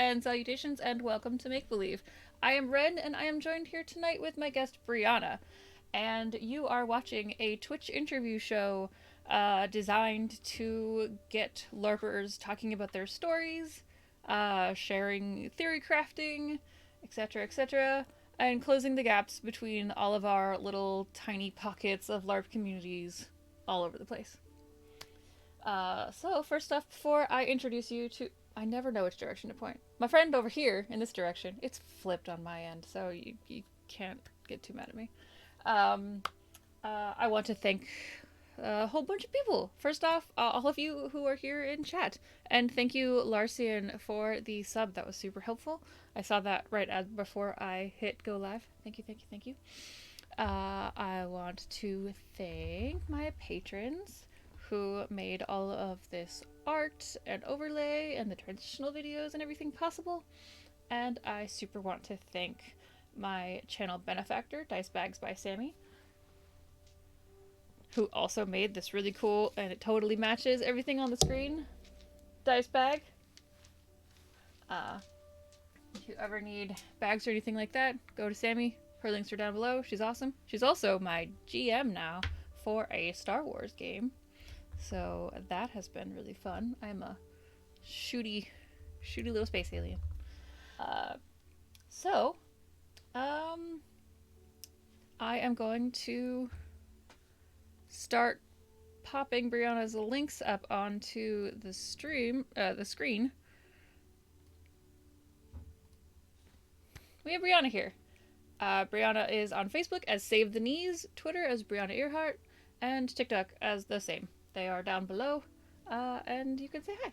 and salutations, and welcome to Make Believe. I am Ren, and I am joined here tonight with my guest Briana. And you are watching a Twitch interview show designed to get LARPers talking about their stories, sharing theory crafting, etc., etc., and closing the gaps between all of our little tiny pockets of LARP communities all over the place. So first off, before I introduce you to, I never know which direction to point. My friend over here in this direction. It's flipped on my end, so you can't get too mad at me. Um, I want to thank a whole bunch of people. First off, all of you who are here in chat, and thank you, Larcian, for the sub. That was super helpful. I saw that right as before I hit go live. Thank you, thank you, thank you. I want to thank my patrons who made all of this art and overlay and the transitional videos and everything possible. And I super want to thank my channel benefactor, Dice Bags by Sammi, who also made this really cool and it totally matches everything on the screen dice bag. If you ever need bags or anything like that, go to Sammi. Her links are down below. She's awesome. She's also my GM now for a Star Wars game. So that has been really fun. I'm a shooty little space alien. So, I am going to start popping Briana's links up onto the screen. We have Briana here. Briana is on Facebook as Save the Knees, Twitter as Briana Earhart, and TikTok as the same. They are down below, and you can say hi.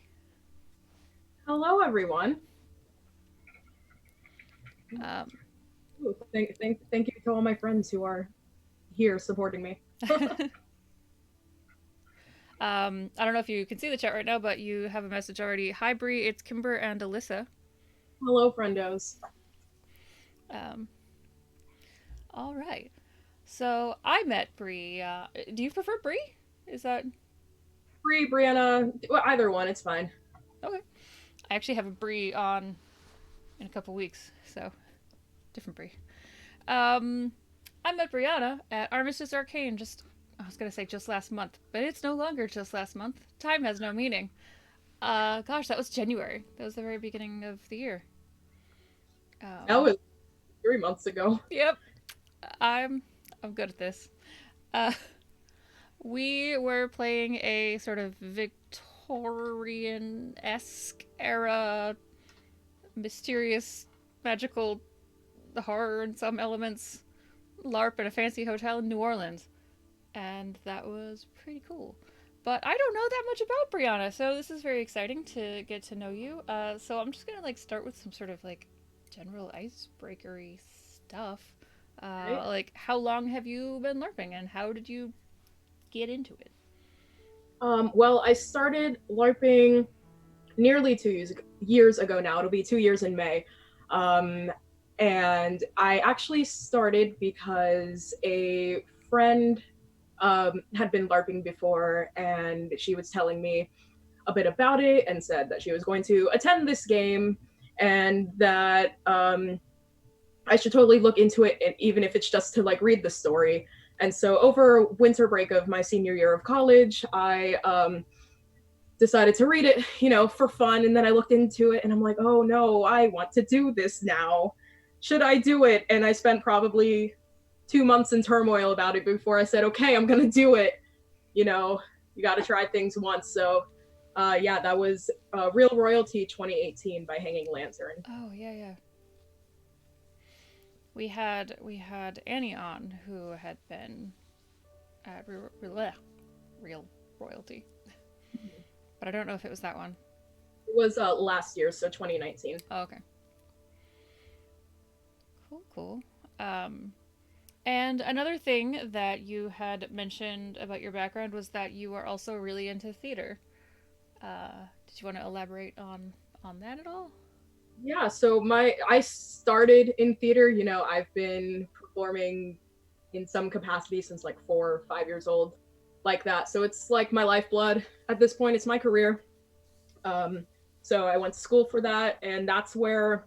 Hello, everyone. Thank you to all my friends who are here supporting me. I don't know if you can see the chat right now, but you have a message already. Hi, Bri. It's Kimber and Alyssa. Hello, friendos. All right. So I met Bri. Do you prefer Bri? Is that Bree, Briana, well, either one, it's fine. okay? I actually have a Bri on in a couple weeks, so different Bri. I met Briana at Armistice Arcane I was gonna say just last month, but it's no longer just last month. Time has no meaning. Gosh, that was January. That was the very beginning of the year. That was 3 months ago. Yep, I'm I'm good at this. Uh, we were playing a sort of Victorian-esque era, mysterious, magical horror in some elements, LARP in a fancy hotel in New Orleans. And that was pretty cool. But I don't know that much about Briana, so this is very exciting to get to know you. So I'm just gonna start with some sort of general icebreakery stuff. Right? Like how long have you been LARPing, and how did you get into it? Well, I started LARPing nearly 2 years ago now. It'll be 2 years in May. Um, and I actually started because a friend had been LARPing before, and she was telling me a bit about it and said that she was going to attend this game and that I should totally look into it, and even if it's just to read the story. And so over winter break of my senior year of college, I decided to read it, for fun. And then I looked into it and I'm like, oh no, I want to do this now. Should I do it? And I spent probably 2 months in turmoil about it before I said, okay, I'm gonna do it. You got to try things once. So yeah, that was Real Royalty 2018 by Hanging Lantern. Oh yeah, yeah. We had Annie on who had been at Real Royalty, but I don't know if it was that one. It was last year, so 2019. Oh, okay. Cool, cool. Um, and another thing that you had mentioned about your background was that you are also really into theater. Did you want to elaborate on that at all? Yeah, so I started in theater. I've been performing in some capacity since like 4 or 5 years old, like that. So it's like my lifeblood at this point. It's my career. Um, So I went to school for that, and that's where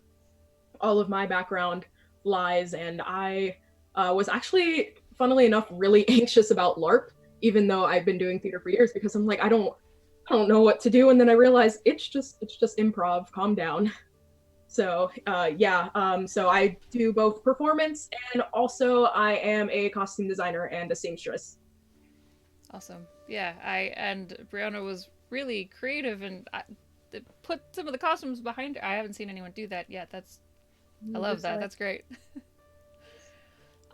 all of my background lies. And I was actually, funnily enough, really anxious about LARP, even though I've been doing theater for years, because I'm like, I don't know what to do. And then I realized it's just improv. Calm down. So yeah, so I do both performance, and also I am a costume designer and a seamstress. Awesome. Yeah, I and Briana was really creative and put some of the costumes behind her. I haven't seen anyone do that yet. I love Just that. That's great.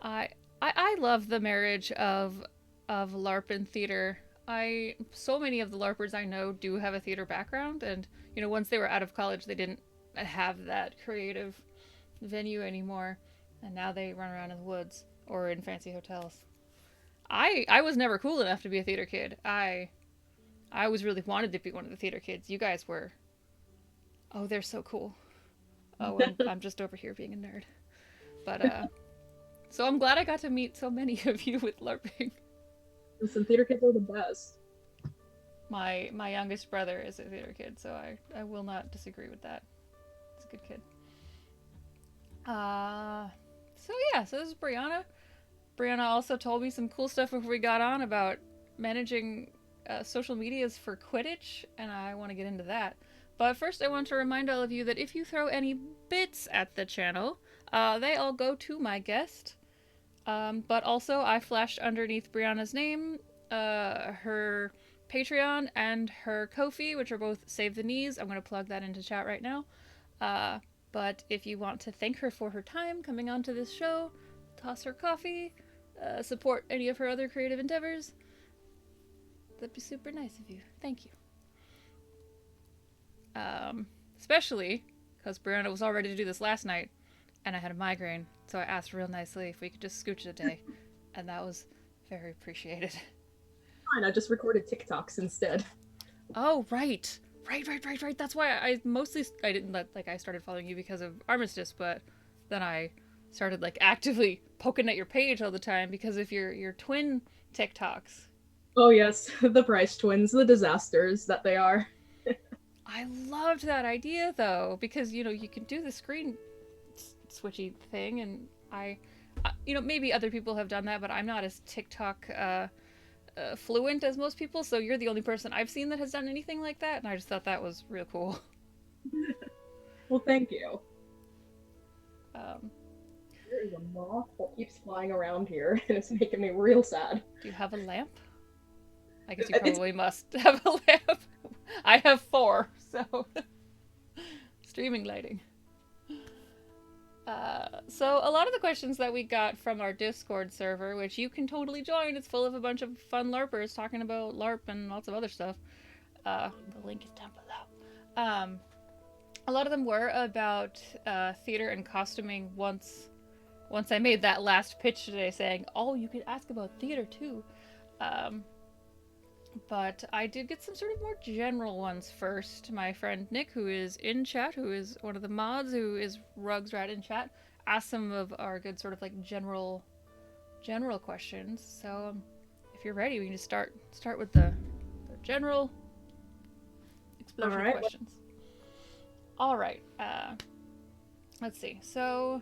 I I love the marriage of LARP and theater. I so many of the LARPers I know do have a theater background, and once they were out of college, they didn't have that creative venue anymore, and now they run around in the woods or in fancy hotels. I was never cool enough to be a theater kid. I was really wanted to be one of the theater kids. You guys were. Oh, they're so cool. Oh, I'm just over here being a nerd. But so I'm glad I got to meet so many of you with LARPing. Listen, theater kids are the best. My youngest brother is a theater kid, so I will not disagree with that. He's a good kid. So yeah, so this is Briana. Brianna also told me some cool stuff before we got on about managing social medias for Quidditch, and I want to get into that. But first, I want to remind all of you that if you throw any bits at the channel, they all go to my guest. But also, I flashed underneath Brianna's name her Patreon and her Ko-fi, which are both Save the Knees. I'm going to plug that into chat right now. Uh, but if you want to thank her for her time coming onto this show, toss her coffee, support any of her other creative endeavors, that'd be super nice of you. Thank you. Especially because Brianna was all ready to do this last night, and I had a migraine, so I asked real nicely if we could just scooch it a day, and that was very appreciated. Fine, I just recorded TikToks instead. Oh, right. Right. That's why I didn't like I started following you because of Armistice, but then I started like actively poking at your page all the time because of your twin TikToks. Oh yes, the Price twins, the disasters that they are. I loved that idea though because you can do the screen switchy thing, and maybe other people have done that, but I'm not as TikTok fluent as most people, so you're the only person I've seen that has done anything like that, and I just thought that was real cool. Well, thank you. Um, There is a moth that keeps flying around here, and it's making me real sad. do you have a lamp? I guess you probably must have a lamp. I have 4, so streaming lighting. So a lot of the questions that we got from our Discord server, which you can totally join, it's full of a bunch of fun LARPers talking about LARP and lots of other stuff. The link is down below. A lot of them were about theater and costuming once I made that last pitch today saying, oh, you could ask about theater too. But I did get some sort of more general ones first. My friend Nick, who is in chat, who is one of the mods, who is Rugsrat in chat, asked some of our good sort of like general questions. So if you're ready, we can just start with the general explosion of questions. All right. Let's see. So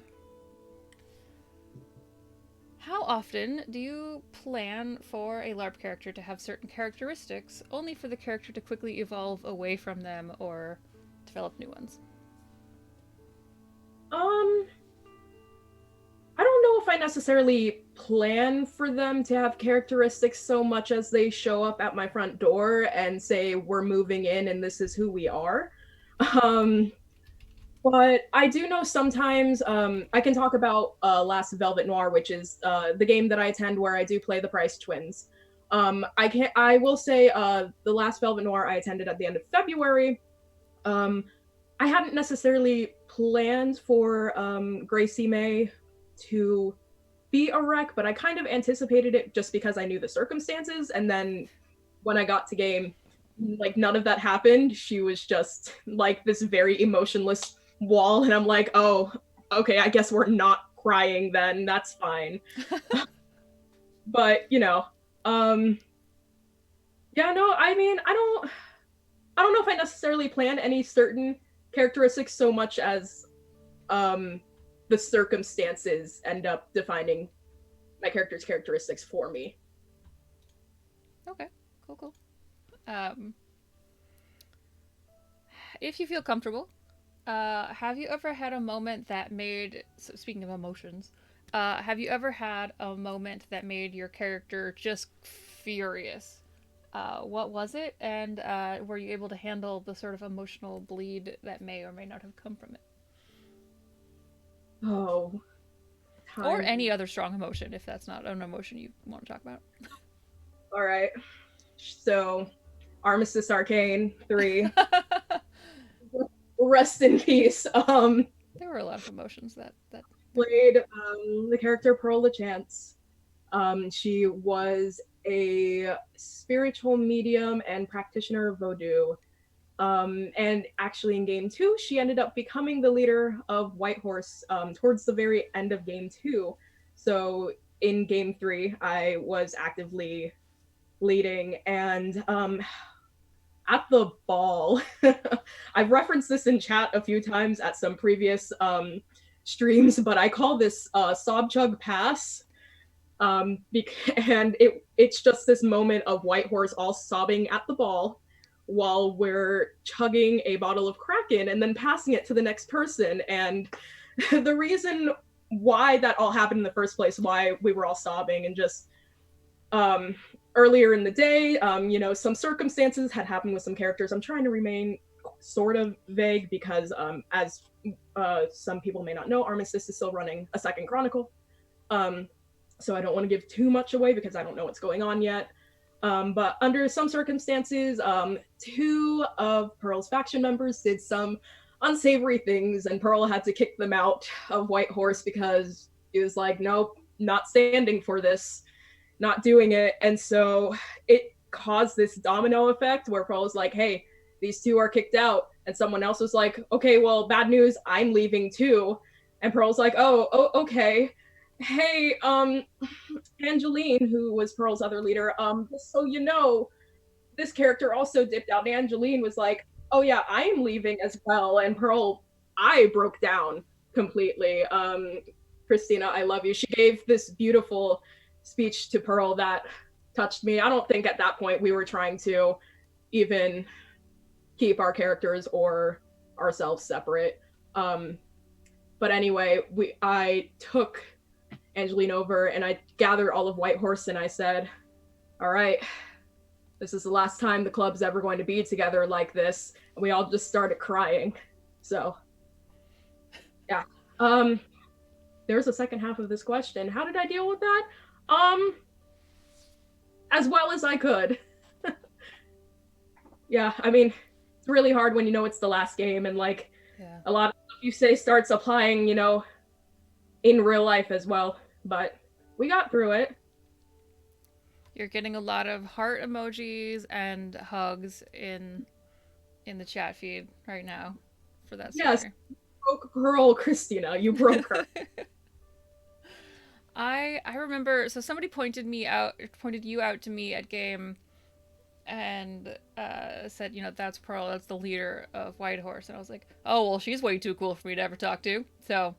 how often do you plan for a LARP character to have certain characteristics, only for the character to quickly evolve away from them or develop new ones? I don't know if I necessarily plan for them to have characteristics so much as they show up at my front door and say, we're moving in and this is who we are. But I do know sometimes I can talk about Last Velvet Noir, which is the game that I attend where I do play the Price twins. I will say the Last Velvet Noir I attended at the end of February. I hadn't necessarily planned for Gracie May to be a wreck, but I kind of anticipated it just because I knew the circumstances. And then when I got to game, like none of that happened. She was just like this very emotionless wall, and I'm like, oh, okay, I guess we're not crying then. That's fine. But yeah, no, I mean, I don't know if I necessarily plan any certain characteristics so much as um the circumstances end up defining my character's characteristics for me. Okay, cool, cool. Um, if you feel comfortable, have you ever had a moment that made, so speaking of emotions, have you ever had a moment that made your character just furious? What was it? And were you able to handle the sort of emotional bleed that may or may not have come from it? Oh, Or time. any other strong emotion, if that's not an emotion you want to talk about. All right. So, Armistice Arcane 3. Rest in peace. There were a lot of emotions that Played the character Pearl LeChance. She was a spiritual medium and practitioner of Vodou. And actually, in game two, she ended up becoming the leader of Whitehorse towards the very end of game two. So in game three, I was actively leading, and at the ball, I've referenced this in chat a few times at some previous streams, but I call this Sob Chug Pass. And it's just this moment of Whitehorse all sobbing at the ball while we're chugging a bottle of Kraken and then passing it to the next person. And the reason why that all happened in the first place, why we were all sobbing, and just um, earlier in the day, some circumstances had happened with some characters. I'm trying to remain sort of vague because, as some people may not know, Armistice is still running a second Chronicle. So I don't want to give too much away because I don't know what's going on yet. But under some circumstances, two of Pearl's faction members did some unsavory things, and Pearl had to kick them out of Whitehorse because he was like, nope, not standing for this, not doing it. And so it caused this domino effect where Pearl was like, hey, these two are kicked out. And someone else was like, okay, well, bad news, I'm leaving too. And Pearl's like, oh, okay. Hey, Angeline, who was Pearl's other leader, just so you know, this character also dipped out. And Angeline was like, oh yeah, I am leaving as well. And Pearl, I broke down completely. Christina, I love you. She gave this beautiful speech to Pearl that touched me. I don't think at that point we were trying to even keep our characters or ourselves separate. But anyway, I took Angeline over and I gathered all of Whitehorse and I said, all right, this is the last time the club's ever going to be together like this. And we all just started crying. So, yeah. There's a second half of this question. How did I deal with that? As well as I could. Yeah, I mean, it's really hard when you know it's the last game and like a lot of stuff you say starts applying, in real life as well. But we got through it. You're getting a lot of heart emojis and hugs in the chat feed right now for that story. Yes, broke girl, Christina, you broke her. I remember, so somebody pointed you out to me at game and said, that's Pearl, that's the leader of Whitehorse, and I was like, oh well, she's way too cool for me to ever talk to. So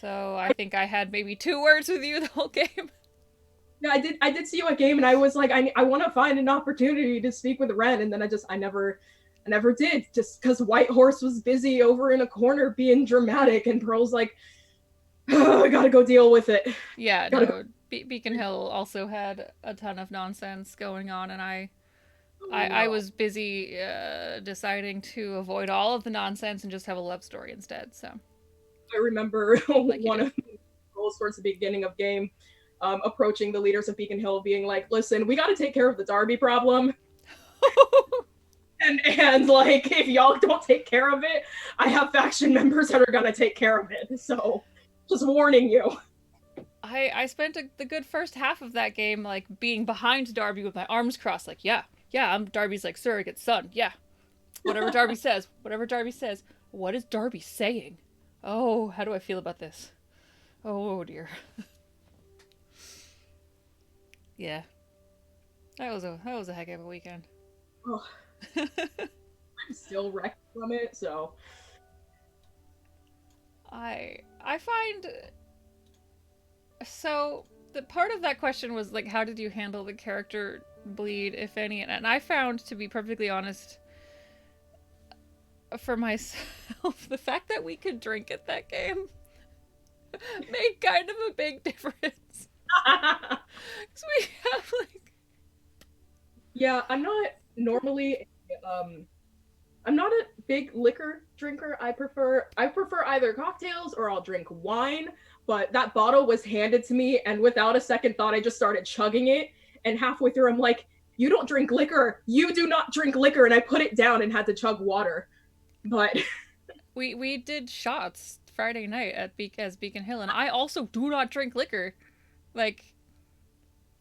I think I had maybe 2 words with you the whole game. Yeah, I did see you at game, and I was like, I want to find an opportunity to speak with Ren, and then I never did, just because Whitehorse was busy over in a corner being dramatic, and Pearl's like, oh, I gotta go deal with it. Yeah, no. Beacon Hill also had a ton of nonsense going on, and I was busy deciding to avoid all of the nonsense and just have a love story instead. So I remember like one of the goals towards the beginning of game, approaching the leaders of Beacon Hill, being like, "Listen, we got to take care of the Darby problem." and like, if y'all don't take care of it, I have faction members that are gonna take care of it. So, just warning you. I spent the good first half of that game like being behind Darby with my arms crossed, like yeah, I'm Darby's like surrogate son. Yeah, whatever Darby says, whatever Darby says. What is Darby saying? Oh, how do I feel about this? Oh dear. Yeah, that was a heck of a weekend. Oh, I'm still wrecked from it, so I find so the part of that question was like, how did you handle the character bleed, if any? And I found, to be perfectly honest, for myself, the fact that we could drink at that game made kind of a big difference. Because we have like, yeah, normally um I'm not a big liquor drinker. I prefer either cocktails or I'll drink wine, but that bottle was handed to me and without a second thought I just started chugging it and halfway through I'm like, "You don't drink liquor. You do not drink liquor." And I put it down and had to chug water. But we did shots Friday night at as Beacon Hill, and I also do not drink liquor. Like,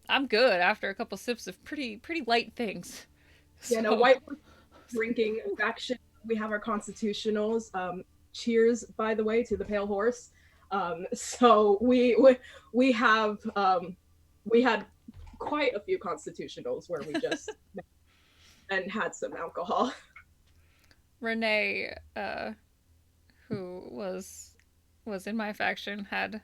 I'm good after a couple sips of pretty light things. yeah, no, So, white drinking faction. We have our constitutionals. Cheers, by the way, to the pale horse. So we have we had quite a few constitutionals where we just and had some alcohol. Renee, who was in my faction, had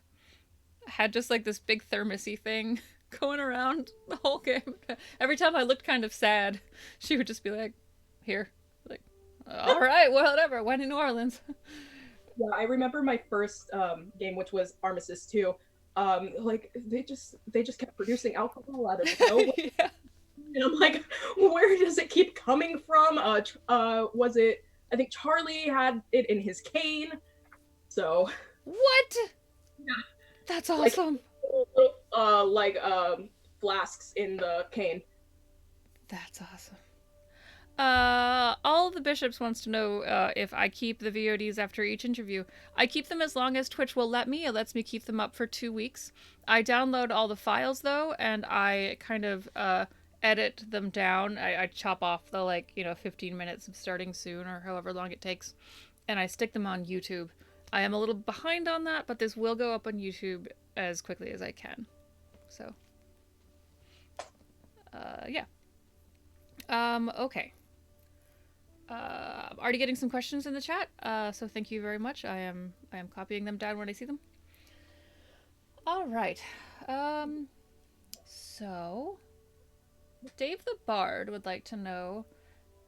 just like this big thermosy thing going around the whole game. Every time I looked kind of sad, she would just be like, "Here," like, "All right, well, whatever." When in New Orleans. Yeah, I remember my first game, which was Armistice 2. Like they just kept producing alcohol out of nowhere. Yeah. And I'm like, where does it keep coming from? Was it? I think Charlie had it in his cane. So What? yeah, That's like awesome. like flasks in the cane. That's awesome. All the bishops wants to know if I keep the VODs after each interview. I keep them as long as Twitch will let me. It lets me keep them up for 2 weeks. I download all the files though, and I kind of edit them down. I chop off the 15 minutes of starting soon or however long it takes, and I stick them on YouTube. I am a little behind on that, but this will go up on YouTube as quickly as I can. So, yeah. Okay. I'm already getting some questions in the chat, so thank you very much. I am copying them down when I see them. All right. Um, so Dave the Bard would like to know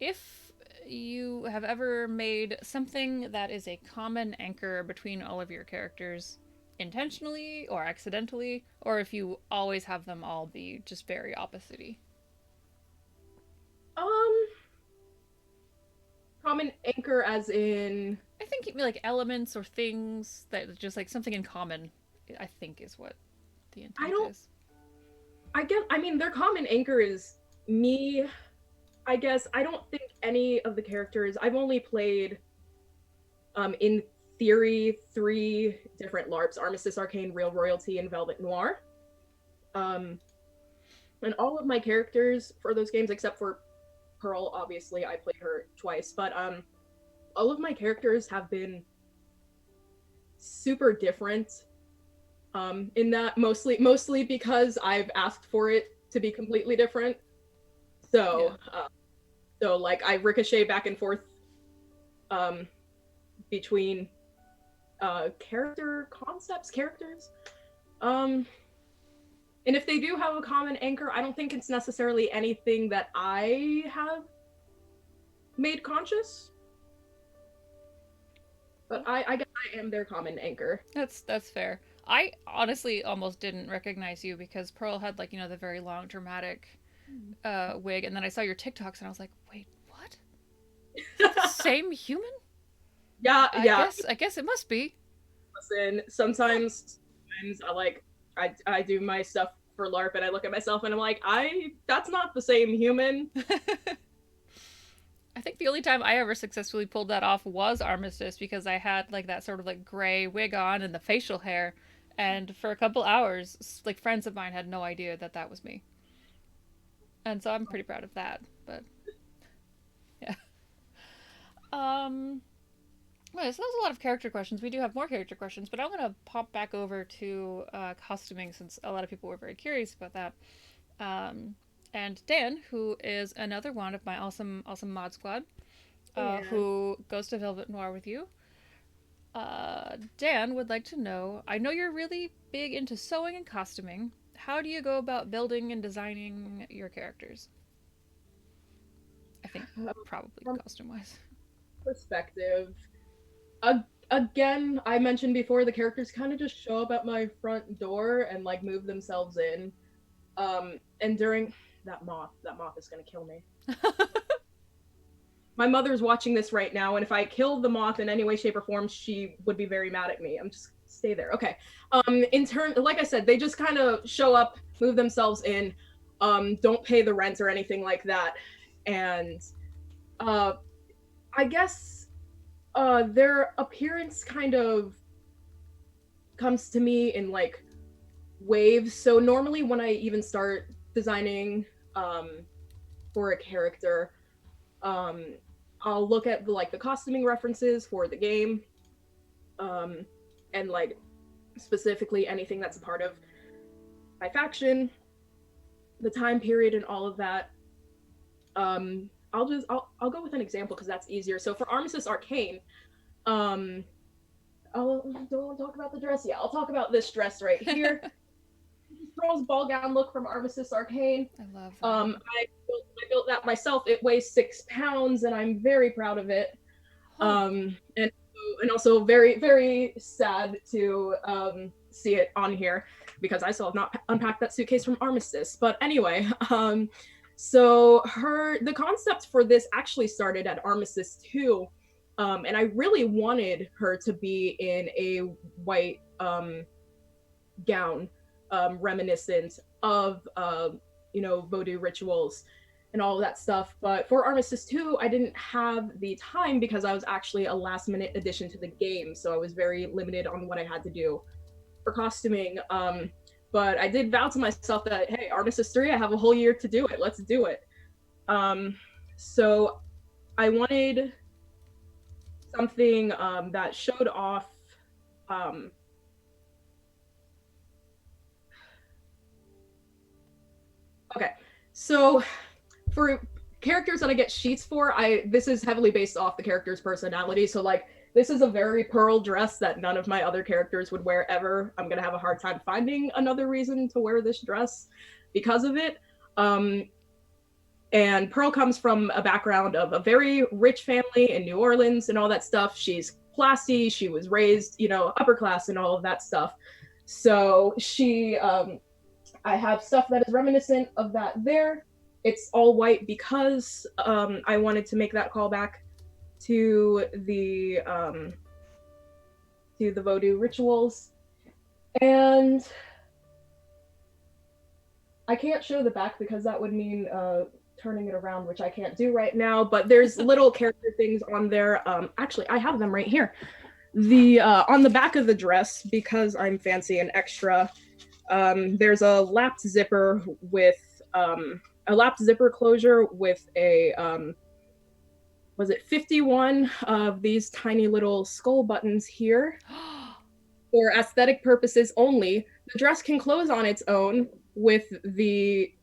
if you have ever made something that is a common anchor between all of your characters, intentionally or accidentally, or if you always have them all be just very opposite-y. Um, common anchor as in I think like elements or things that just like something in common, I think is what the I intent don't is. I guess I mean their common anchor is me. I guess I don't think any of the characters I've only played in theory 3 different LARPs: Armistice, Arcane, Real Royalty, and Velvet Noir. Um, and all of my characters for those games, except for Pearl, obviously I played her twice, but all of my characters have been super different. In that mostly because I've asked for it to be completely different. Yeah. So so like I ricochet back and forth um, between characters. Um, and if they do have a common anchor, I don't think it's necessarily anything that I have made conscious. But I guess I am their common anchor. That's fair. I honestly almost didn't recognize you because Pearl had the very long dramatic wig, and then I saw your TikToks and I was like, wait, what? Is that the same human? Yeah, yeah. I guess it must be. Listen, sometimes I do my stuff for LARP and I look at myself and I'm like, that's not the same human. I think the only time I ever successfully pulled that off was Armistice because I had like that sort of like gray wig on and the facial hair, and for a couple hours, like friends of mine had no idea that that was me, and so I'm pretty proud of that. But yeah. Um. Okay, so that was a lot of character questions. We do have more character questions, but I'm gonna pop back over to costuming since a lot of people were very curious about that. Um, And Dan, who is another one of my awesome mod squad, And who goes to Velvet Noir with you. Dan would like to know, I know you're really big into sewing and costuming. How do you go about building and designing your characters? I think probably from costume wise. perspective, again, I mentioned before the characters kind of just show up at my front door and like move themselves in. And during that moth is gonna kill me. My mother's watching this right now, and if I kill the moth in any way, shape, or form, she would be very mad at me. I'm just stay there. Okay. In turn, like I said, they just kind of show up, move themselves in, don't pay the rent or anything like that, and uh, I guess their appearance kind of comes to me in like waves. So normally, when I even start designing for a character, um, I'll look at the costuming references for the game, um, and like specifically anything that's a part of my faction, the time period, and all of that. I'll go with an example because that's easier. So for Armistice Arcane, um, I'll don't talk about the dress yet. I'll talk about this dress right here. Girl's ball gown look from Armistice Arcane. I love that. I built that myself. It weighs 6 pounds, and I'm very proud of it. And also very very sad to see it on here because I still have not unpacked that suitcase from Armistice. But anyway, so the concept for this actually started at Armistice 2, and I really wanted her to be in a white gown, reminiscent of voodoo rituals and all of that stuff. But for Armistice 2, I didn't have the time because I was actually a last minute addition to the game, so I was very limited on what I had to do for costuming. But I did vow to myself that, hey, Armistice 3, I have a whole year to do it. Let's do it. So I wanted something that showed off okay, so for characters that I get sheets for, this is heavily based off the character's personality. So like this is a very Pearl dress that none of my other characters would wear ever. I'm gonna have a hard time finding another reason to wear this dress because of it. And Pearl comes from a background of a very rich family in New Orleans and all that stuff. She's classy. She was raised, upper class and all of that stuff. So I have stuff that is reminiscent of that there. It's all white because I wanted to make that callback to the voodoo rituals. And I can't show the back because that would mean turning it around, which I can't do right now. But there's little character things on there. Actually, I have them right here. On the back of the dress, because I'm fancy and extra, there's a lapped zipper with a lapped zipper closure with a was it 51 of these tiny little skull buttons here. For aesthetic purposes only. The dress can close on its own with the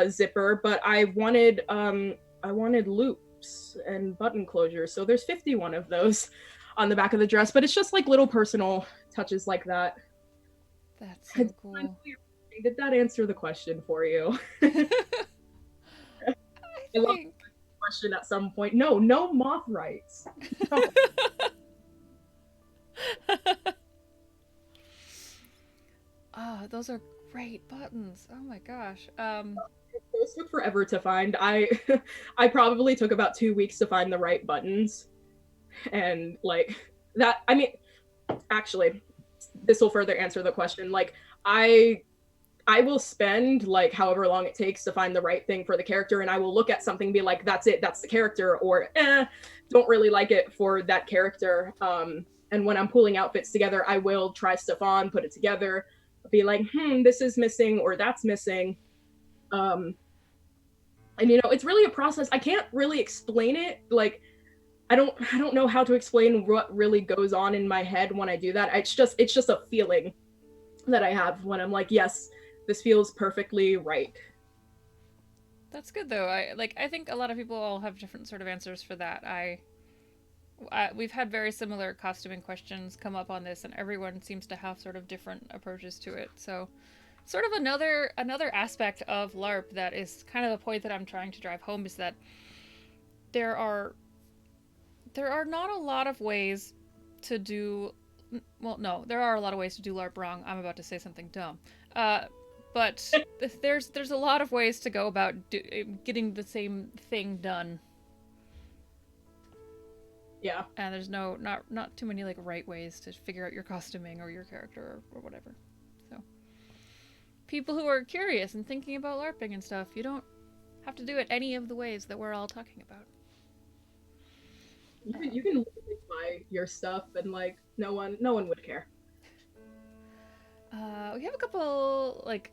zipper, but I wanted loops and button closures. So there's 51 of those on the back of the dress, but it's just like little personal touches like that. That's so cool. Did that answer the question for you? I love the question at some point. No moth rights. No. Oh, those are great buttons. Oh my gosh. Those took forever to find. I probably took about 2 weeks to find the right buttons. And like that, I mean, actually, this will further answer the question. Like I will spend like however long it takes to find the right thing for the character, and I will look at something and be like, that's it, that's the character, or don't really like it for that character. And when I'm pulling outfits together, I will try stuff on, put it together, be like, this is missing or that's missing. And it's really a process. I can't really explain it. Like I don't know how to explain what really goes on in my head when I do that. It's just a feeling that I have when I'm like, yes, this feels perfectly right. That's good though. I think a lot of people all have different sort of answers for that. We've had very similar costuming questions come up on this, and everyone seems to have sort of different approaches to it. So, sort of another aspect of LARP that is kind of the point that I'm trying to drive home is that there are there are not a lot of ways to do. Well, no, there are a lot of ways to do LARP wrong. I'm about to say something dumb. Uh, but there's a lot of ways to go about getting the same thing done, Yeah. and there's not too many like right ways to figure out your costuming or your character or whatever. So people who are curious and thinking about LARPing and stuff, you don't have to do it any of the ways that we're all talking about. You can literally buy your stuff and like no one would care. We have a couple like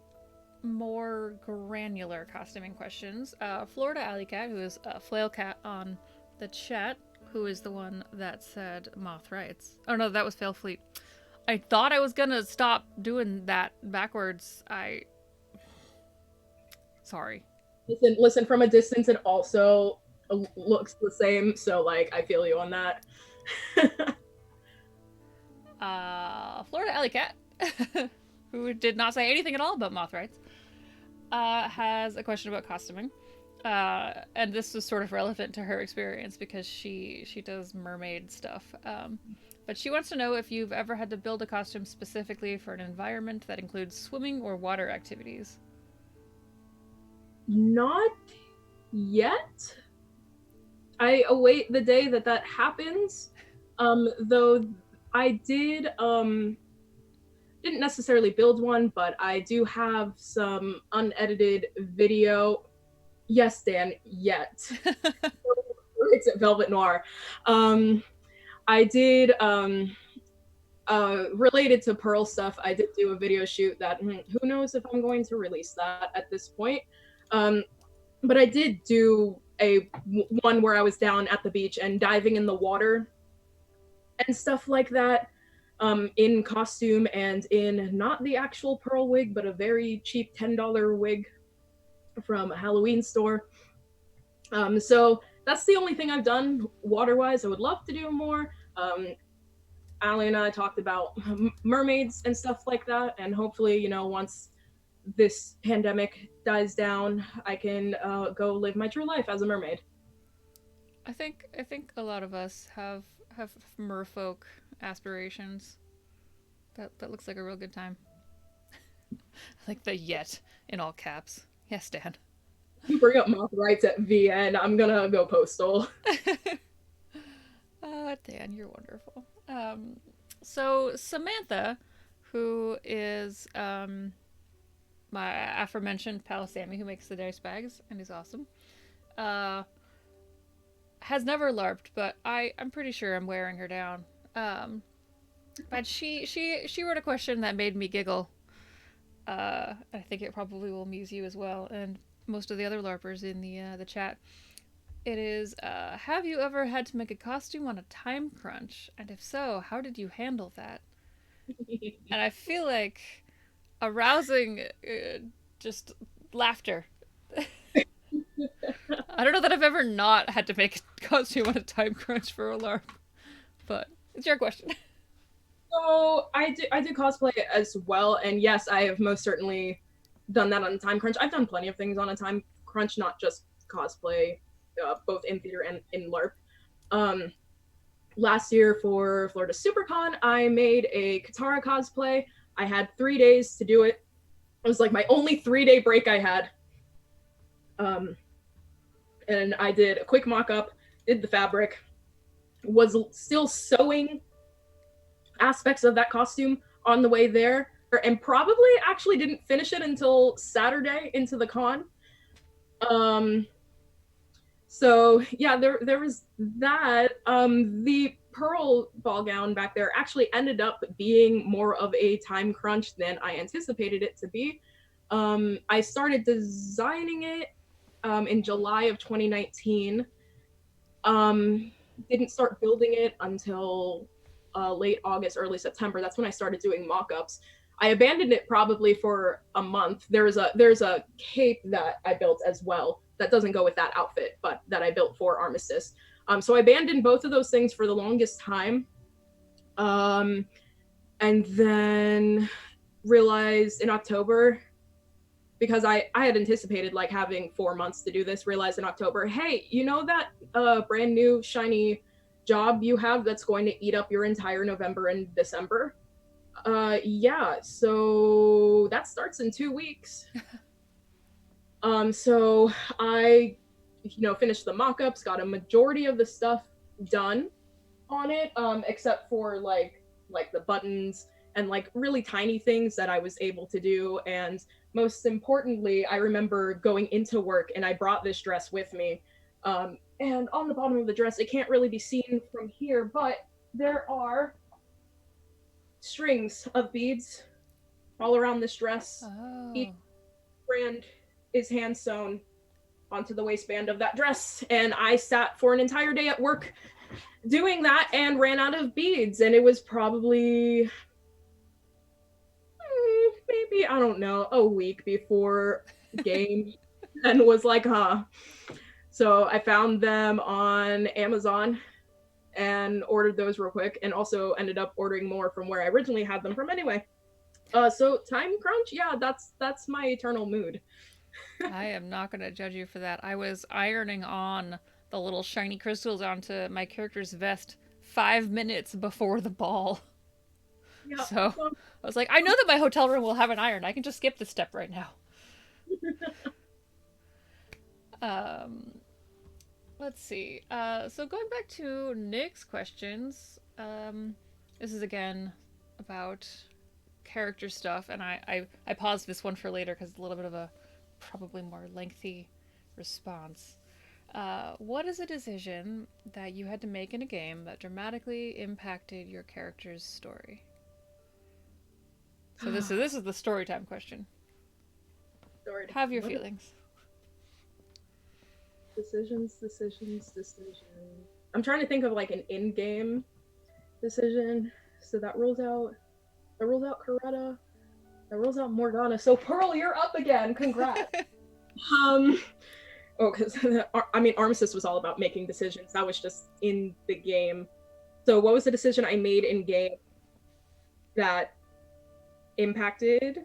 more granular costuming questions. Florida Alley Cat, who is a flail cat on the chat, who is the one that said moth rights. Oh no, that was Fail Fleet. I thought I was gonna stop doing that backwards. Sorry. Listen. From a distance, it also looks the same. So like, I feel you on that. Florida Alley Cat, who did not say anything at all about moth rights, has a question about costuming. And this was sort of relevant to her experience because she does mermaid stuff. But she wants to know if you've ever had to build a costume specifically for an environment that includes swimming or water activities. Not yet. I await the day that happens. Though I didn't necessarily build one, but I do have some unedited video. Yes, Dan, yet. It's at Velvet Noir. I did related to Pearl stuff. I did do a video shoot that who knows if I'm going to release that at this point. But I did do one where I was down at the beach and diving in the water and stuff like that, in costume and in not the actual Pearl wig, but a very cheap $10 wig from a Halloween store. So that's the only thing I've done water-wise. I would love to do more. Allie and I talked about mermaids and stuff like that, and hopefully, once this pandemic dies down, I can go live my true life as a mermaid. I think a lot of us have merfolk aspirations. That looks like a real good time. Like the yet in all caps. Yes, Dan. You bring up moth rights at VN, I'm gonna go postal. Dan, you're wonderful. So Samantha, who is my aforementioned pal Sammi, who makes the dice bags and is awesome, has never LARPed, but I'm pretty sure I'm wearing her down. But she wrote a question that made me giggle. I think it probably will amuse you as well, and most of the other LARPers in the chat. It is, have you ever had to make a costume on a time crunch? And if so, how did you handle that? And I feel like arousing just laughter. I don't know that I've ever not had to make a costume on a time crunch for a LARP, but it's your question. So I do cosplay as well, and yes, I have most certainly done that on a time crunch. I've done plenty of things on a time crunch, not just cosplay, both in theater and in LARP. Last year for Florida SuperCon, I made a Katara cosplay. I had 3 days to do it. It was like my only 3-day break I had. And I did a quick mock-up, did the fabric, was still sewing aspects of that costume on the way there, and probably actually didn't finish it until Saturday into the con. So yeah, there was that. The Pearl ball gown back there actually ended up being more of a time crunch than I anticipated it to be. I started designing it in July of 2019. Didn't start building it until late August, early September. That's when I started doing mock-ups. I abandoned it probably for a month. There's a cape that I built as well that doesn't go with that outfit, but that I built for Armistice. So I abandoned both of those things for the longest time. And then realized in October, because I had anticipated like having 4 months to do this, realized in October, hey, you know that brand new shiny job you have that's going to eat up your entire November and December? Yeah, so that starts in 2 weeks. So I, finished the mock-ups, got a majority of the stuff done on it, except for like the buttons and like really tiny things that I was able to do. And most importantly, I remember going into work and I brought this dress with me. And on the bottom of the dress, it can't really be seen from here, but there are strings of beads all around this dress. Each Oh. brand is hand sewn onto the waistband of that dress. And I sat for an entire day at work doing that and ran out of beads. And it was probably maybe, I don't know, a week before game and was like, huh. So I found them on Amazon and ordered those real quick, and also ended up ordering more from where I originally had them from anyway. So time crunch, yeah, that's my eternal mood. I am not going to judge you for that. I was ironing on the little shiny crystals onto my character's vest 5 minutes before the ball. Yeah. So I was like, I know that my hotel room will have an iron. I can just skip this step right now. Um, let's see. So going back to Nick's questions, this is again about character stuff, and I paused this one for later because it's a little bit of a probably more lengthy response. What is a decision that you had to make in a game that dramatically impacted your character's story? So this is the story time question. Have your feelings. Decisions. I'm trying to think of like an in-game decision. So that rules out Coretta. That rules out Morgana. So Pearl, you're up again. Congrats. um because I mean Armistice was all about making decisions. That was just in the game. So what was the decision I made in game that impacted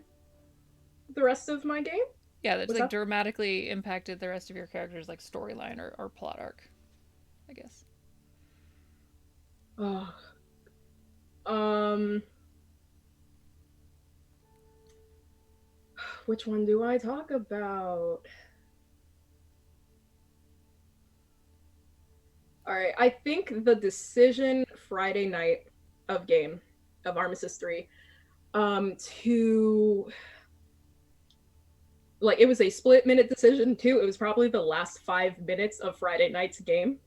the rest of my game? Yeah, that's Was like that dramatically impacted the rest of your character's like storyline or plot arc, I guess. oh, um which one do I talk about? All right, I think the decision Friday night of game of Armistice 3 to like it was a split-minute decision too. It was probably the last 5 minutes of Friday night's game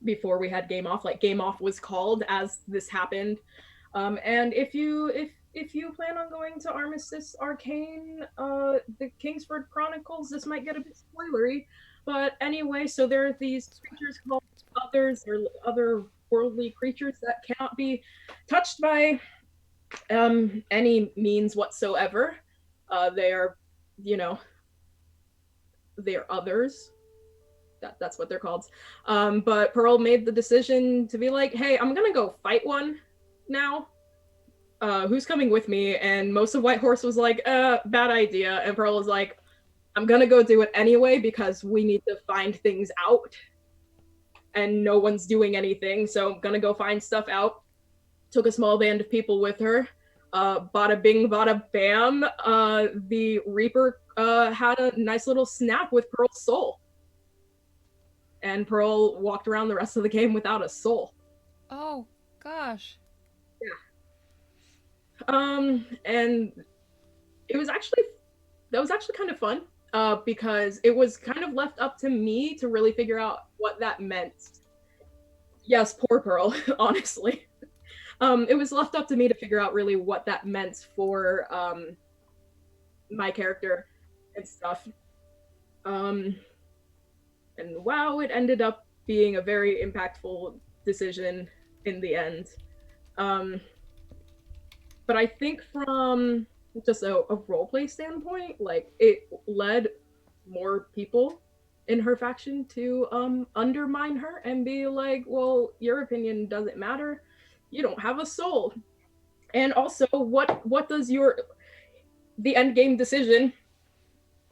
before we had game off. Like game off was called as this happened. And if you plan on going to Armistice Arcane, the Kingsford Chronicles, this might get a bit spoilery, but anyway, so there are these creatures called others, or other worldly creatures that cannot be touched by any means whatsoever. They are, you know, they're others. That's what they're called. But Pearl made the decision to be like, hey, I'm gonna go fight one now. Who's coming with me? And most of White Horse was like, bad idea. And Pearl was like, I'm gonna go do it anyway because we need to find things out. And no one's doing anything, so I'm gonna go find stuff out. Took a small band of people with her. Bada bing, bada bam. The Reaper had a nice little snap with Pearl's soul. And Pearl walked around the rest of the game without a soul. Oh gosh. And it was actually kind of fun, because it was kind of left up to me to really figure out what that meant. Yes, poor Pearl, honestly. It was left up to me to figure out really what that meant for my character and stuff. And wow, it ended up being a very impactful decision in the end. But I think from just a roleplay standpoint, like it led more people in her faction to undermine her and be like, well, your opinion doesn't matter. You don't have a soul. And also, what does your the end game decision,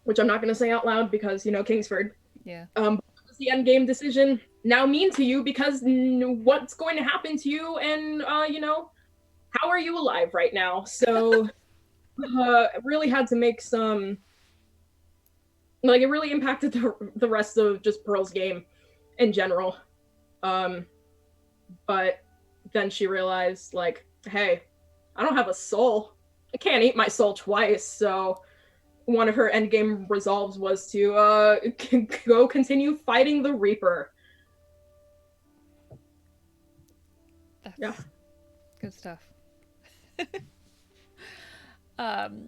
which I'm not going to say out loud because Kingsford. Yeah. What does the end game decision now mean to you? Because what's going to happen to you, and how are you alive right now? So, really had to make some like it really impacted the rest of just Pearl's game in general. Um, but then she realized, like, hey, I don't have a soul. I can't eat my soul twice. So one of her endgame resolves was to go continue fighting the Reaper. Yeah. That's good stuff.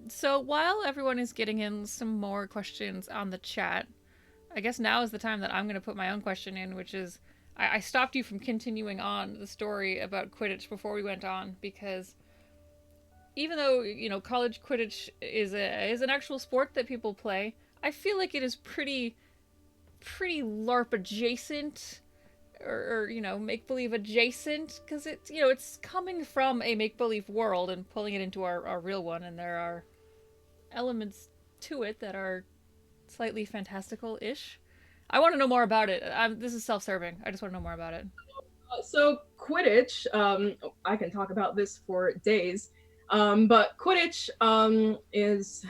So while everyone is getting in some more questions on the chat, I guess now is the time that I'm going to put my own question in, which is I stopped you from continuing on the story about Quidditch before we went on because even though college Quidditch is an actual sport that people play, I feel like it is pretty LARP adjacent or make believe adjacent because it's coming from a make believe world and pulling it into our real one, and there are elements to it that are slightly fantastical ish. I want to know more about it. This is self serving. I just want to know more about it. So Quidditch, I can talk about this for days. But Quidditch is,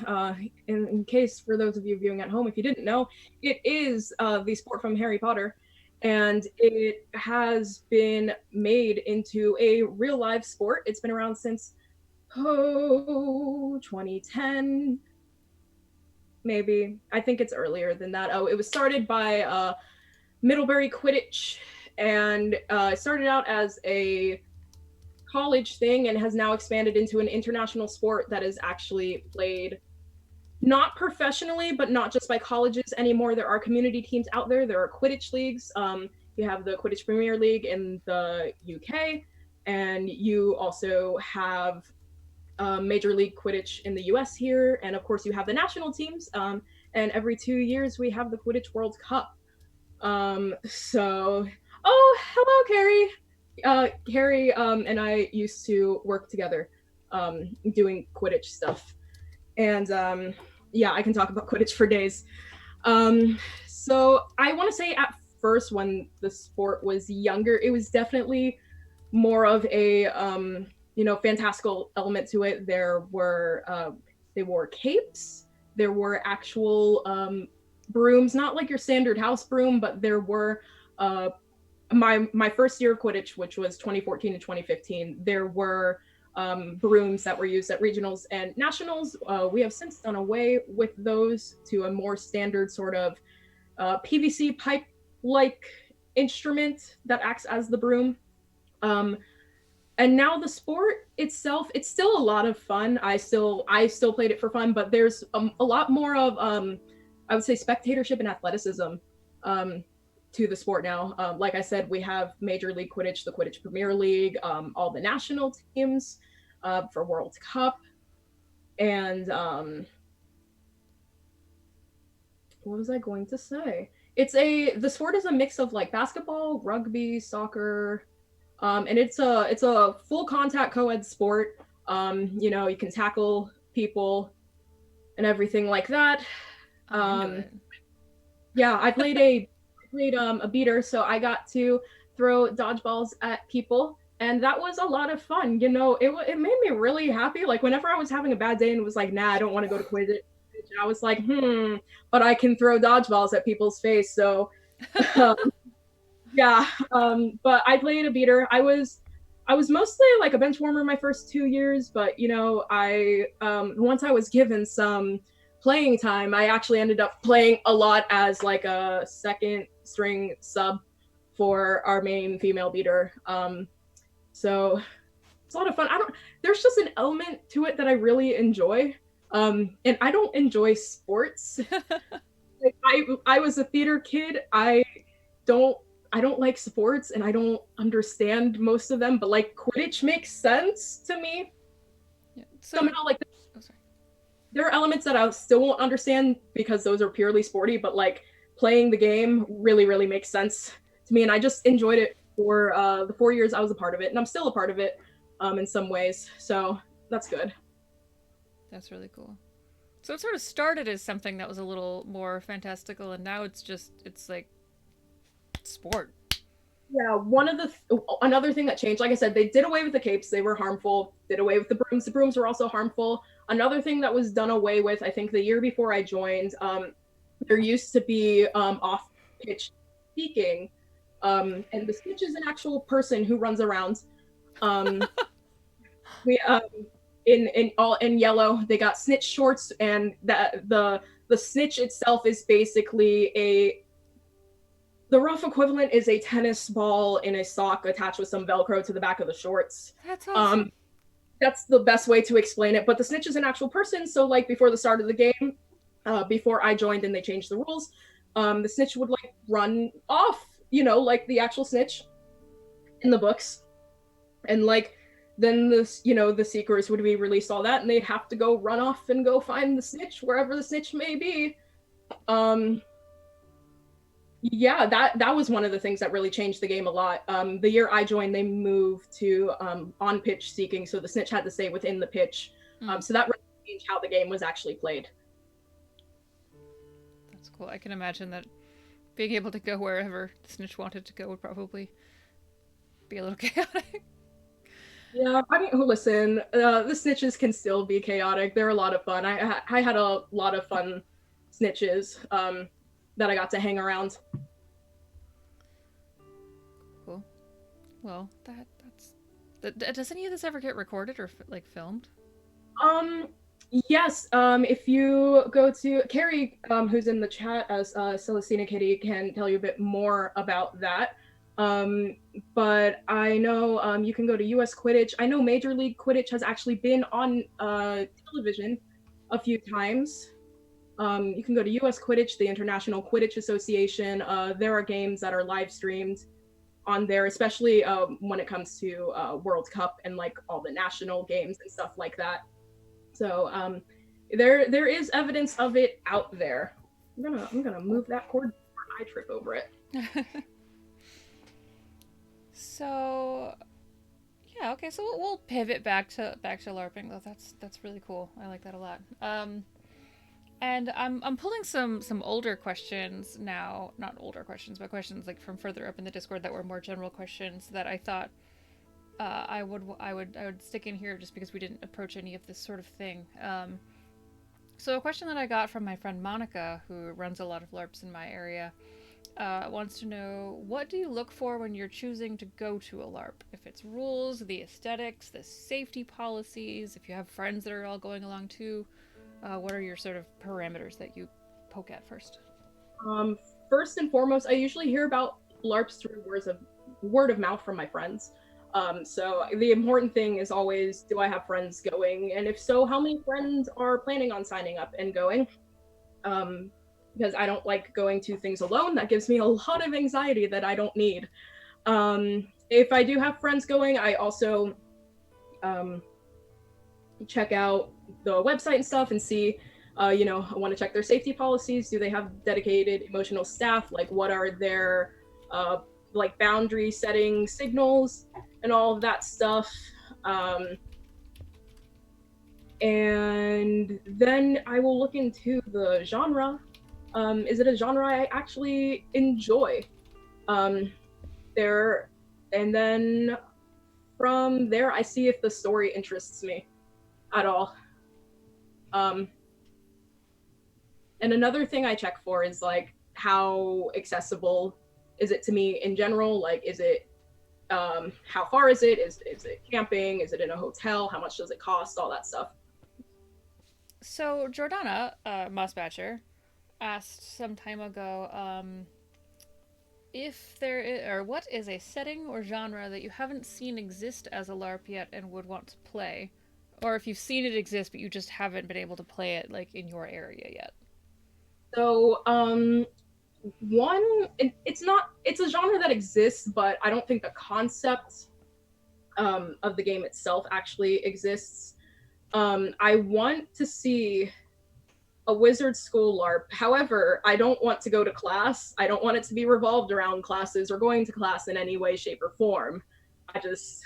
in case for those of you viewing at home, if you didn't know, it is the sport from Harry Potter, and it has been made into a real live sport. It's been around since 2010, maybe. I think it's earlier than that. Oh, it was started by Middlebury Quidditch, and it started out as a college thing and has now expanded into an international sport that is actually played not professionally, but not just by colleges anymore. There are community teams out there. There are Quidditch leagues. You have the Quidditch Premier League in the UK, and you also have Major League Quidditch in the US here. And of course, you have the national teams. And every 2 years, we have the Quidditch World Cup. So, oh, hello, Carrie. Carrie and I used to work together doing Quidditch stuff. And yeah, I can talk about Quidditch for days. So I want to say at first, when the sport was younger, it was definitely more of a fantastical element to it. There were they wore capes. There were actual brooms, not like your standard house broom, but there were my first year of Quidditch, which was 2014 to 2015. There were brooms that were used at regionals and nationals. We have since done away with those to a more standard sort of PVC pipe-like instrument that acts as the broom. And now the sport itself, it's still a lot of fun. I still played it for fun, but there's a lot more of I would say spectatorship and athleticism to the sport now. Like I said, we have Major League Quidditch, the Quidditch Premier League, all the national teams for World Cup, and what was I going to say? The sport is a mix of like basketball, rugby, soccer, and it's a full contact co-ed sport. You can tackle people and everything like that. Yeah, I played a beater, so I got to throw dodgeballs at people, and that was a lot of fun. It made me really happy. Like whenever I was having a bad day and was like, nah, I don't want to go to Quidditch, I was like, but I can throw dodgeballs at people's face. So, yeah. But I played a beater. I was mostly like a bench warmer my first 2 years, but I once I was given some playing time, I actually ended up playing a lot as like a second string sub for our main female beater. So it's a lot of fun. There's just an element to it that I really enjoy. And I don't enjoy sports. Like, I was a theater kid. Don't like sports, and I don't understand most of them, but like Quidditch makes sense to me. Yeah. So, somehow, like, there are elements that I still won't understand because those are purely sporty, but like playing the game really, really makes sense to me. And I just enjoyed it for the 4 years I was a part of it. And I'm still a part of it in some ways. So that's good. That's really cool. So it sort of started as something that was a little more fantastical, and now it's like sport. Yeah, another thing that changed, like I said, they did away with the capes. They were harmful. Did away with the brooms. The brooms were also harmful. Another thing that was done away with, I think, the year before I joined, there used to be off pitch speaking, and the snitch is an actual person who runs around. Um, we in all in yellow. They got snitch shorts, and the snitch itself is basically a the rough equivalent is a tennis ball in a sock attached with some Velcro to the back of the shorts. That's awesome. That's the best way to explain it. But the snitch is an actual person. So, like before the start of the game, before I joined and they changed the rules, the snitch would like run off, like the actual snitch in the books, and like then the seekers would be released all that, and they'd have to go run off and go find the snitch wherever the snitch may be. Um, Yeah, that was one of the things that really changed the game a lot. The year I joined, they moved to on pitch seeking, so the snitch had to stay within the pitch. So that really changed how the game was actually played. That's cool. I can imagine that being able to go wherever the snitch wanted to go would probably be a little chaotic. Yeah, I mean, listen, the snitches can still be chaotic. They're a lot of fun. I had a lot of fun snitches that I got to hang around. Cool. Well, does any of this ever get recorded or like filmed? Um, yes. If you go to Carrie, who's in the chat as Celestina Kitty, can tell you a bit more about that. But I know you can go to U.S. Quidditch. I know Major League Quidditch has actually been on television a few times. You can go to U.S. Quidditch, the International Quidditch Association. There are games that are live streamed on there, especially when it comes to World Cup and like all the national games and stuff like that. So there is evidence of it out there. I'm gonna move that cord before I trip over it. So yeah, okay. So we'll pivot back to LARPing. Though that's really cool. I like that a lot. And I'm pulling some older questions now, not older questions, but questions like from further up in the Discord that were more general questions that I thought I would stick in here just because we didn't approach any of this sort of thing. So a question that I got from my friend Monica, who runs a lot of LARPs in my area, wants to know, what do you look for when you're choosing to go to a LARP? If it's rules, the aesthetics, the safety policies, if you have friends that are all going along too, what are your sort of parameters that you poke at first? First and foremost, I usually hear about LARPs through word of mouth from my friends. So the important thing is always, do I have friends going? And if so, how many friends are planning on signing up and going? Because I don't like going to things alone. That gives me a lot of anxiety that I don't need. If I do have friends going, I also check out the website and stuff and see, I want to check their safety policies. Do they have dedicated emotional staff? Like, what are their like boundary setting signals and all of that stuff? And then I will look into the genre. Is it a genre I actually enjoy? There, and then from there, I see if the story interests me at all. And another thing I check for is like, how accessible is it to me in general? Like, is it how far is it? Is it camping? Is it in a hotel? How much does it cost? All that stuff. So Jordana Mossbatcher asked some time ago, if there is, or what is a setting or genre that you haven't seen exist as a LARP yet and would want to play, or if you've seen it exist but you just haven't been able to play it like in your area yet. So it's a genre that exists, but I don't think the concept of the game itself actually exists. I want to see a wizard school LARP. However, I don't want to go to class. I don't want it to be revolved around classes or going to class in any way, shape, or form. I just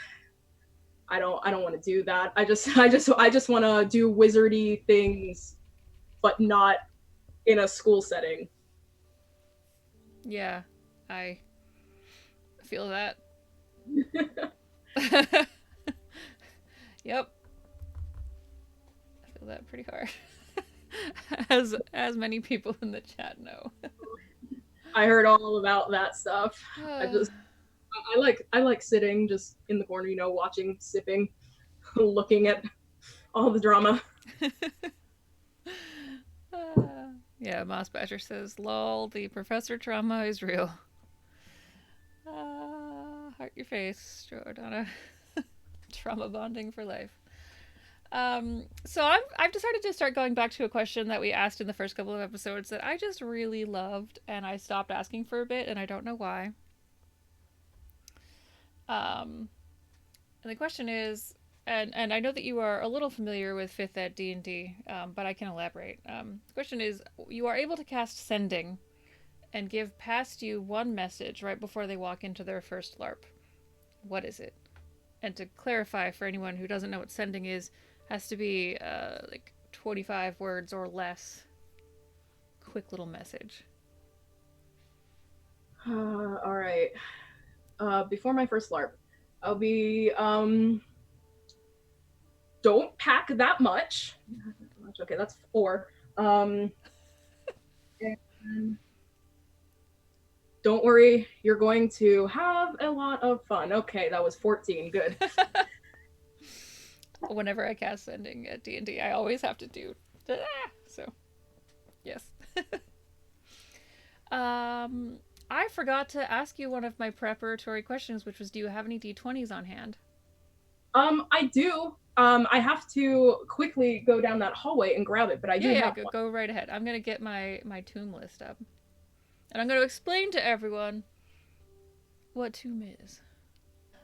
I don't want to do that. I just want to do wizardy things, but not in a school setting. Yeah, I feel that. Yep, I feel that pretty hard. As many people in the chat know. I heard all about that stuff. I uh, just I like sitting just in the corner, watching, sipping, looking at all the drama. yeah, Moss Badger says, "Lol, the professor trauma is real." Heart your face, Jordana. Trauma bonding for life. So I've decided to start going back to a question that we asked in the first couple of episodes that I just really loved, and I stopped asking for a bit, and I don't know why. Um, and the question is, and I know that you are a little familiar with fifth ed D&D, but I can elaborate. The question is, you are able to cast Sending and give past you one message right before they walk into their first LARP. What is it? And to clarify for anyone who doesn't know what Sending is, has to be like 25 words or less. Quick little message. All right. Before my first LARP, I'll be don't pack that much. Okay, that's four. And don't worry, you're going to have a lot of fun. Okay, that was 14. Good. Whenever I cast Sending at D&D, I always have to do so. Yes. um, I forgot to ask you one of my preparatory questions, which was, do you have any D20s on hand? I do. I have to quickly go down that hallway and grab it, but I Yeah, do yeah, have go, one. go right ahead. I'm gonna get my tomb list up, and I'm gonna explain to everyone what tomb is.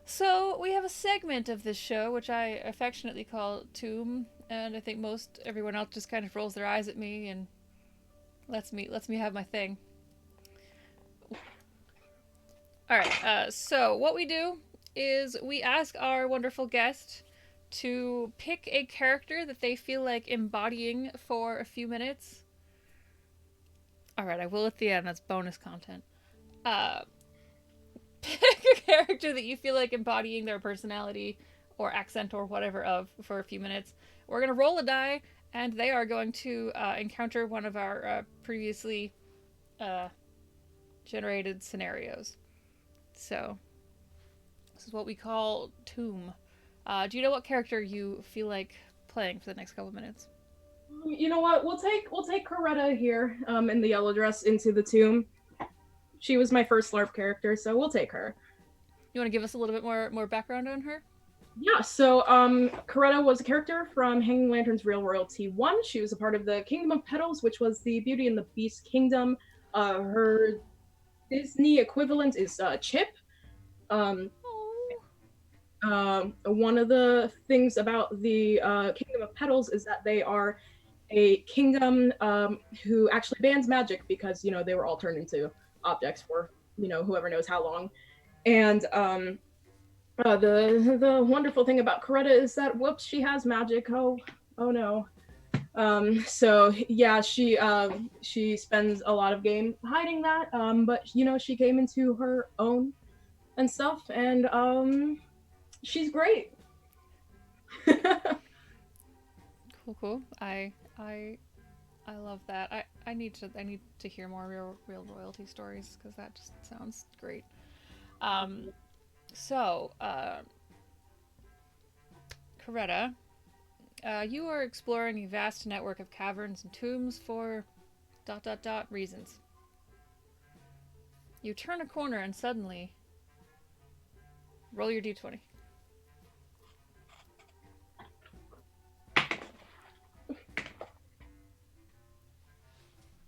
So we have a segment of this show which I affectionately call Tomb, and I think most everyone else just kind of rolls their eyes at me and lets me have my thing. All right. So what we do is we ask our wonderful guest to pick a character that they feel like embodying for a few minutes. All right, I will at the end. That's bonus content. Uh, pick a character that you feel like embodying their personality or accent or whatever of for a few minutes. We're gonna roll a die, and they are going to encounter one of our previously uh, generated scenarios. So this is what we call Tomb. Do you know what character you feel like playing for the next couple minutes? You know what? We'll take Coretta here, in the yellow dress into the tomb. She was my first LARP character, so we'll take her. You want to give us a little bit more background on her? Yeah, so Coretta was a character from Hanging Lantern's Real Royalty 1. She was a part of the Kingdom of Petals, which was the Beauty and the Beast kingdom. Her Disney equivalent is Chip. Um, Oh. one of the things about the Kingdom of Petals is that they are a kingdom who actually bans magic because they were all turned into objects for whoever knows how long. And the wonderful thing about Coretta is that whoops, she has magic. Oh no. So yeah, she spends a lot of game hiding that. But she came into her own and stuff, and she's great. Cool, cool. I love that. I need to hear more real royalty stories because that just sounds great. Um, so, Coretta, you are exploring a vast network of caverns and tombs for dot dot dot reasons. You turn a corner and suddenly roll your d20.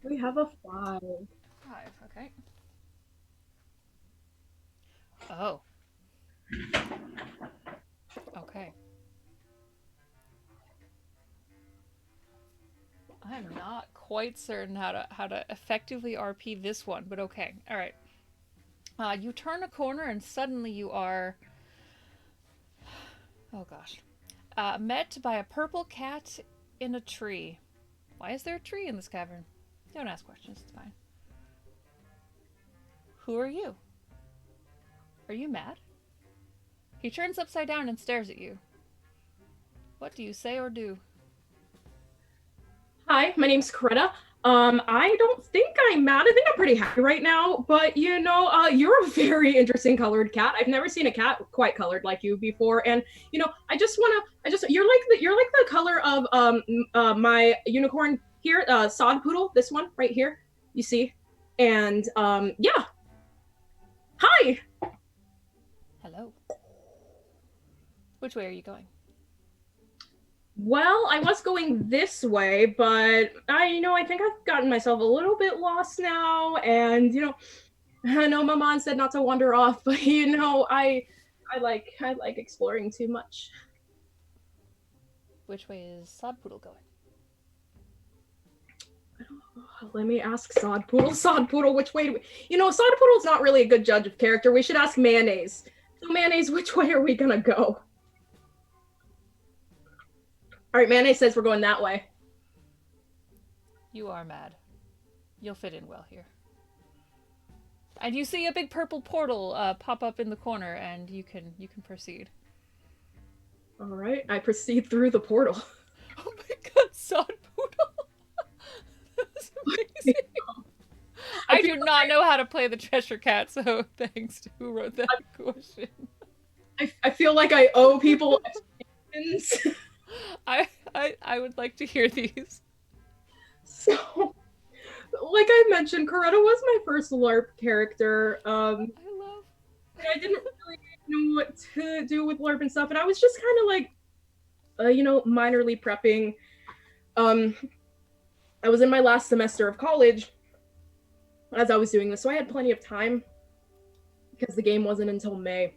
We have a 5. 5, okay. Oh, okay. I'm not quite certain how to effectively RP this one, but okay. All right. You turn a corner and suddenly you are, oh gosh, met by a purple cat in a tree. Why is there a tree in this cavern? Don't ask questions. It's fine. Who are you? Are you mad? He turns upside down and stares at you. What do you say or do? Hi, my name's Coretta. I don't think I'm mad. I think I'm pretty happy right now. But you're a very interesting colored cat. I've never seen a cat quite colored like you before. And you're like the color of my unicorn here, sod poodle. This one right here, you see. And yeah, hi. Hello. Which way are you going? Well, I was going this way, but I think I've gotten myself a little bit lost now, and I know my mom said not to wander off, but I like exploring too much. Which way is Sod Poodle going? Let me ask Sod Poodle. Sod Poodle, which way do we? Sod Poodle's not really a good judge of character. We should ask Mayonnaise. So Mayonnaise, which way are we gonna go? All right, Mayonnaise says we're going that way. You are mad. You'll fit in well here. And you see a big purple portal pop up in the corner, and you can proceed. All right, I proceed through the portal. Oh my god, Sod Poodle! That was amazing. I do not know how to play the Cheshire Cat, so thanks to who wrote that question. I feel like I owe people explanations. I would like to hear these. So, like I mentioned, Coretta was my first LARP character. I love. I didn't really know what to do with LARP and stuff, and I was just kind of like, minorly prepping. I was in my last semester of college as I was doing this, so I had plenty of time because the game wasn't until May.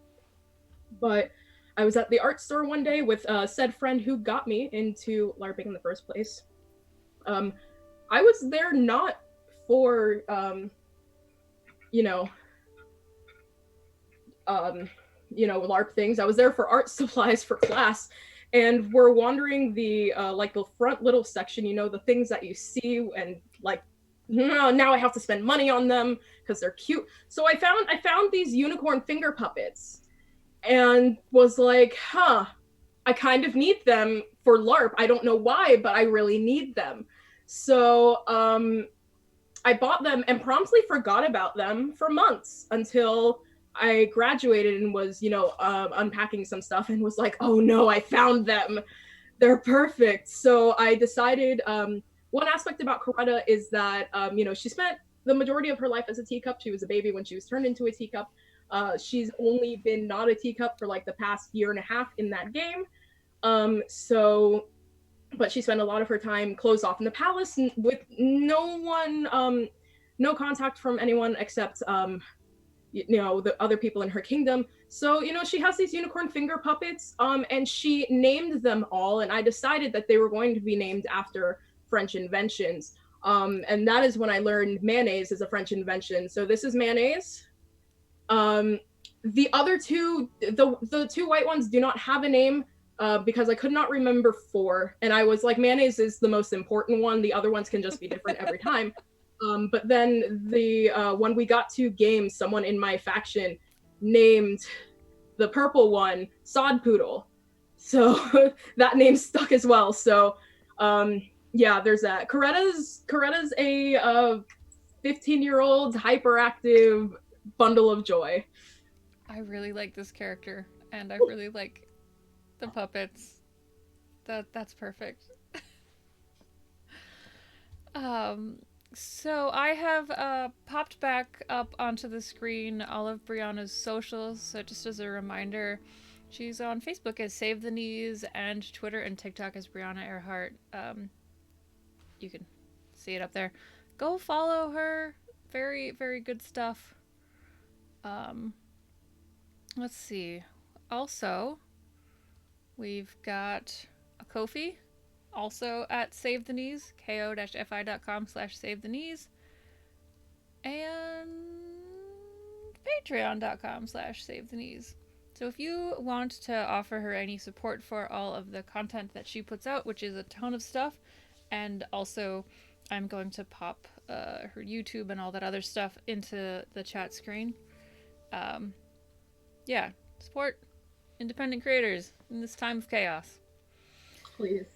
But I was at the art store one day with said friend who got me into LARPing in the first place. I was there not for, LARP things. I was there for art supplies for class, and we're wandering the the front little section. The things that you see, and like, no, now I have to spend money on them because they're cute. So I found these unicorn finger puppets, and was like, I kind of need them for LARP. I don't know why, but I really need them. So I bought them and promptly forgot about them for months until I graduated and was, unpacking some stuff and was like, oh no, I found them. They're perfect. So I decided, one aspect about Coretta is that, she spent the majority of her life as a teacup. She was a baby when she was turned into a teacup. She's only been not a teacup for like the past year and a half in that game. But she spent a lot of her time closed off in the palace with no one, no contact from anyone except, the other people in her kingdom. So, she has these unicorn finger puppets, and she named them all, and I decided that they were going to be named after French inventions. And that is when I learned mayonnaise is a French invention. So this is mayonnaise. The other two, the two white ones do not have a name, because I could not remember four, and I was like, mayonnaise is the most important one. The other ones can just be different every time. But then when we got to games, someone in my faction named the purple one Sod Poodle, so that name stuck as well. So yeah, there's that. Coretta's a 15-year-old hyperactive bundle of joy. I really like this character, and I really like the puppets. That's perfect. So I have popped back up onto the screen all of Brianna's socials. So just as a reminder, she's on Facebook as Save the Knees and Twitter and TikTok as Briana Earhart. You can see it up there. Go follow her. Very, very good stuff. Let's see. Also, we've got a Ko-fi also at Save the Knees, ko-fi.com/save the knees, and patreon.com/save the knees. So if you want to offer her any support for all of the content that she puts out, which is a ton of stuff, and also I'm going to pop her YouTube and all that other stuff into the chat screen. Um, yeah, support independent creators in this time of chaos. Please.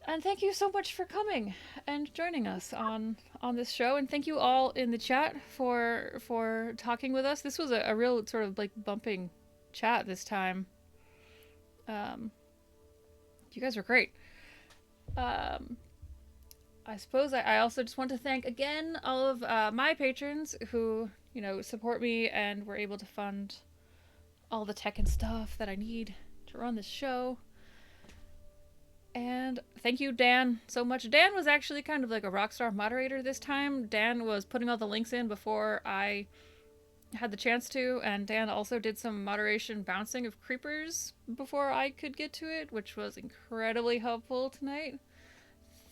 And thank you so much for coming and joining us on this show. And thank you all in the chat for talking with us. This was a real sort of like bumping chat this time. You guys were great. I suppose I also just want to thank again all of my patrons who, support me and were able to fund all the tech and stuff that I need to run this show. And thank you, Dan, so much. Dan was actually kind of like a rockstar moderator this time. Dan was putting all the links in before I had the chance to, and Dan also did some moderation bouncing of creepers before I could get to it, which was incredibly helpful tonight.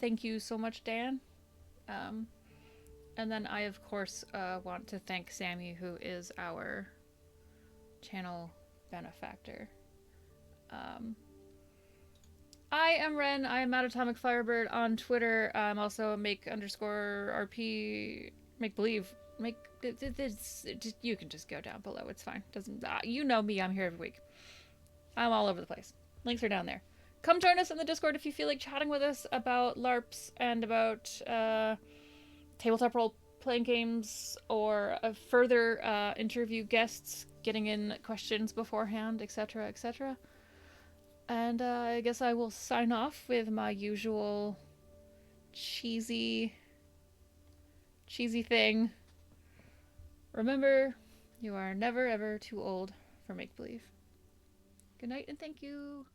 Thank you so much, Dan. And then I, of course, want to thank Sammi, who is our channel benefactor. I am Ren. I am at Atomic Firebird on Twitter. I'm also make_RP, make believe. You can just go down below. It's fine. Doesn't you know me? I'm here every week. I'm all over the place. Links are down there. Come join us in the Discord if you feel like chatting with us about LARPs and about tabletop role playing games, or further interview guests, getting in questions beforehand, etc., etc. And I guess I will sign off with my usual cheesy thing. Remember, you are never ever too old for make-believe. Good night and thank you.